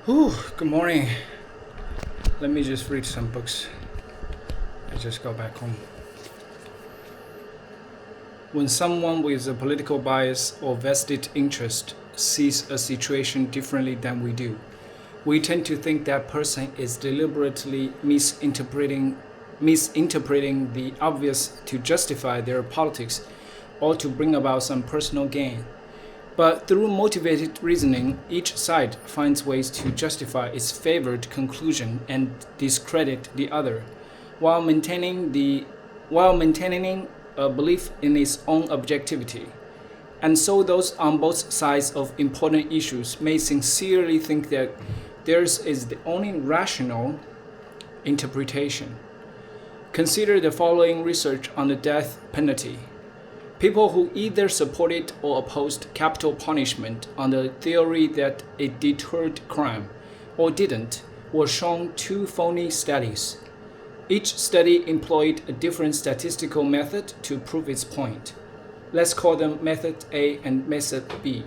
Good morning. Let me just read some books. I just got back home. When someone with a political bias or vested interest sees a situation differently than we do, we tend to think that person is deliberately misinterpreting the obvious to justify their politics or to bring about some personal gain. But through motivated reasoning, each side finds ways to justify its favored conclusion and discredit the other, while maintaining a belief in its own objectivity. And so those on both sides of important issues may sincerely think that theirs is the only rational interpretation. Consider the following research on the death penalty. People who either supported or opposed capital punishment on the theory that it deterred crime or didn't were shown two phony studies. Each study employed a different statistical method to prove its point. Let's call them Method A and Method B.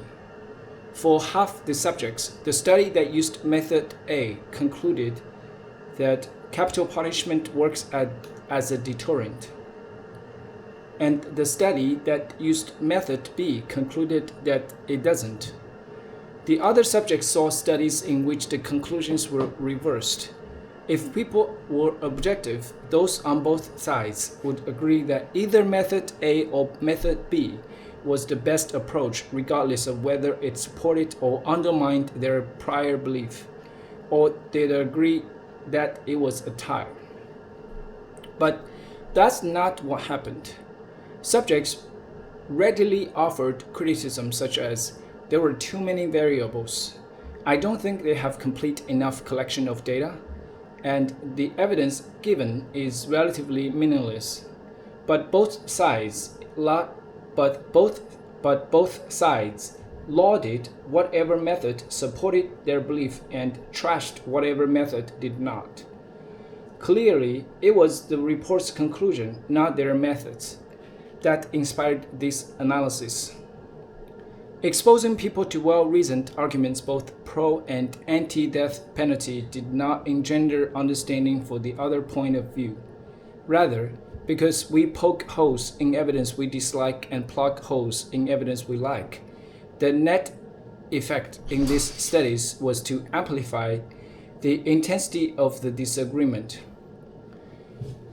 For half the subjects, the study that used Method A concluded that capital punishment works as a deterrent. And the study that used Method B concluded that it doesn't. The other subjects saw studies in which the conclusions were reversed. If people were objective, those on both sides would agree that either Method A or Method B was the best approach regardless of whether it supported or undermined their prior belief, or they'd agree that it was a tie. But that's not what happened. Subjects readily offered criticism such as, there were too many variables. I don't think they have complete enough collection of data, and the evidence given is relatively meaningless. But both sides lauded whatever method supported their belief and trashed whatever method did not. Clearly, it was the report's conclusion, not their methods, that inspired this analysis. Exposing people to well-reasoned arguments both pro and anti-death penalty did not engender understanding for the other point of view. Rather, because we poke holes in evidence we dislike and plug holes in evidence we like, the net effect in these studies was to amplify the intensity of the disagreement.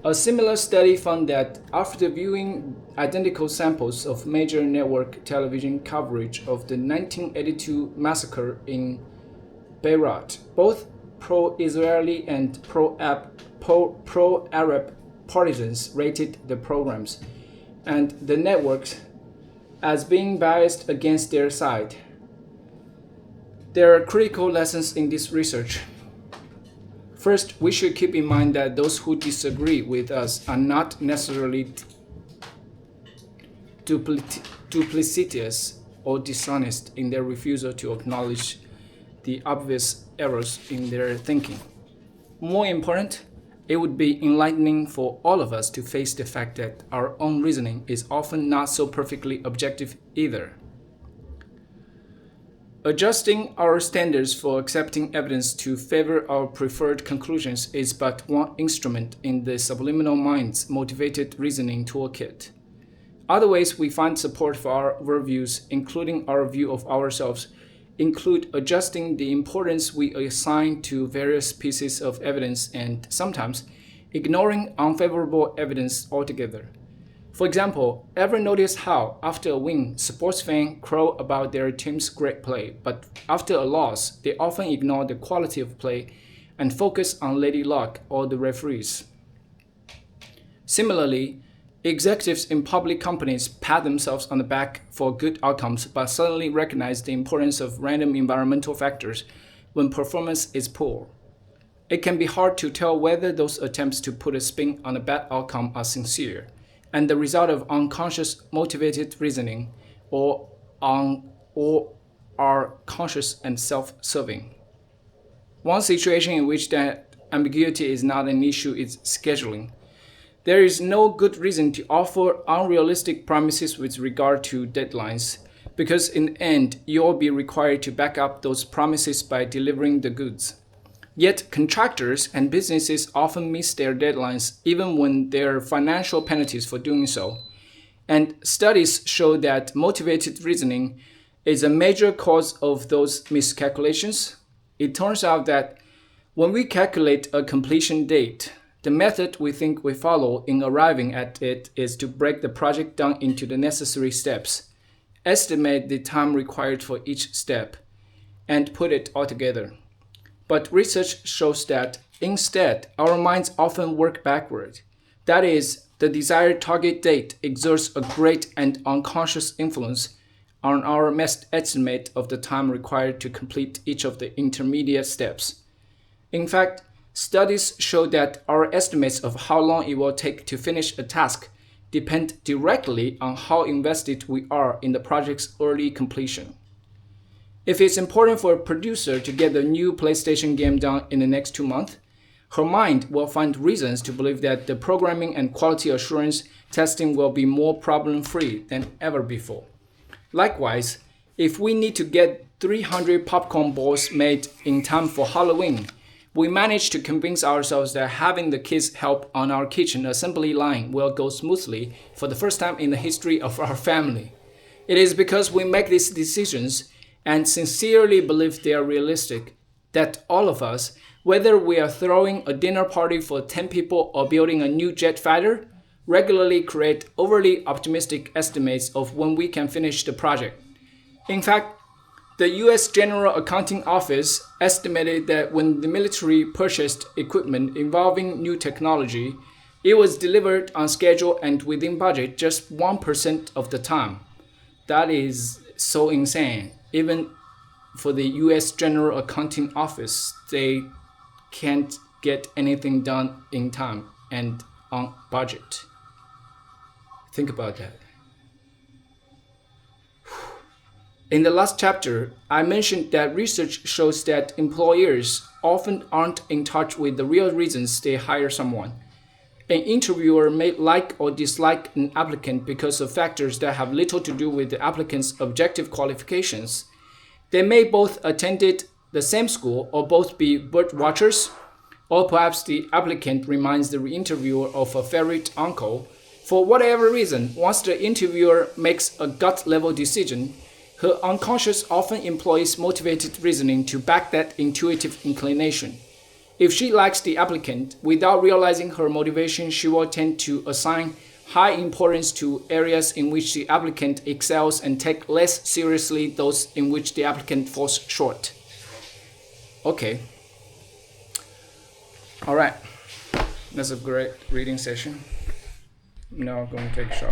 A similar study found that after viewing identical samples of major network television coverage of the 1982 massacre in Beirut, both pro-Israeli and pro-Arab partisans rated the programs and the networks as being biased against their side. There are critical lessons in this research. First, we should keep in mind that those who disagree with us are not necessarily duplicitous or dishonest in their refusal to acknowledge the obvious errors in their thinking. More important, it would be enlightening for all of us to face the fact that our own reasoning is often not so perfectly objective either. Adjusting our standards for accepting evidence to favor our preferred conclusions is but one instrument in the subliminal mind's motivated reasoning toolkit. Other ways we find support for our worldviews, including our view of ourselves, include adjusting the importance we assign to various pieces of evidence and sometimes ignoring unfavorable evidence altogether. For example, ever notice how, after a win, sports fans crow about their team's great play, but after a loss, they often ignore the quality of play and focus on Lady Luck or the referees? Similarly, executives in public companies pat themselves on the back for good outcomes, but suddenly recognize the importance of random environmental factors when performance is poor. It can be hard to tell whether those attempts to put a spin on a bad outcome are sincere and the result of unconscious motivated reasoning, or are conscious and self-serving. One situation in which that ambiguity is not an issue is scheduling. There is no good reason to offer unrealistic promises with regard to deadlines, because in the end, you'll be required to back up those promises by delivering the goods. Yet contractors and businesses often miss their deadlines even when there are financial penalties for doing so. And studies show that motivated reasoning is a major cause of those miscalculations. It turns out that when we calculate a completion date, the method we think we follow in arriving at it is to break the project down into the necessary steps, estimate the time required for each step, and put it all together. But research shows that instead, our minds often work backward. That is, the desired target date exerts a great and unconscious influence on our estimate of the time required to complete each of the intermediate steps. In fact, studies show that our estimates of how long it will take to finish a task depend directly on how invested we are in the project's early completion. If it's important for a producer to get the new PlayStation game done in the next 2 months, her mind will find reasons to believe that the programming and quality assurance testing will be more problem-free than ever before. Likewise, if we need to get 300 popcorn balls made in time for Halloween, we manage to convince ourselves that having the kids help on our kitchen assembly line will go smoothly for the first time in the history of our family. It is because we make these decisions and sincerely believe they are realistic that all of us, whether we are throwing a dinner party for 10 people or building a new jet fighter, regularly create overly optimistic estimates of when we can finish the project. In fact, the U.S. General Accounting Office estimated that when the military purchased equipment involving new technology, it was delivered on schedule and within budget just 1% of the time. That is so insane. Even for the U.S. General Accounting Office, they can't get anything done in time and on budget. Think about that. In the last chapter, I mentioned that research shows that employers often aren't in touch with the real reasons they hire someone. An interviewer may like or dislike an applicant because of factors that have little to do with the applicant's objective qualifications. They may both attended the same school or both be bird watchers, or perhaps the applicant reminds the interviewer of a favorite uncle. For whatever reason, once the interviewer makes a gut-level decision, her unconscious often employs motivated reasoning to back that intuitive inclination. If she likes the applicant, without realizing her motivation, she will tend to assign high importance to areas in which the applicant excels and take less seriously those in which the applicant falls short. Okay. All right. That's a great reading session. Now I'm going to take a shower.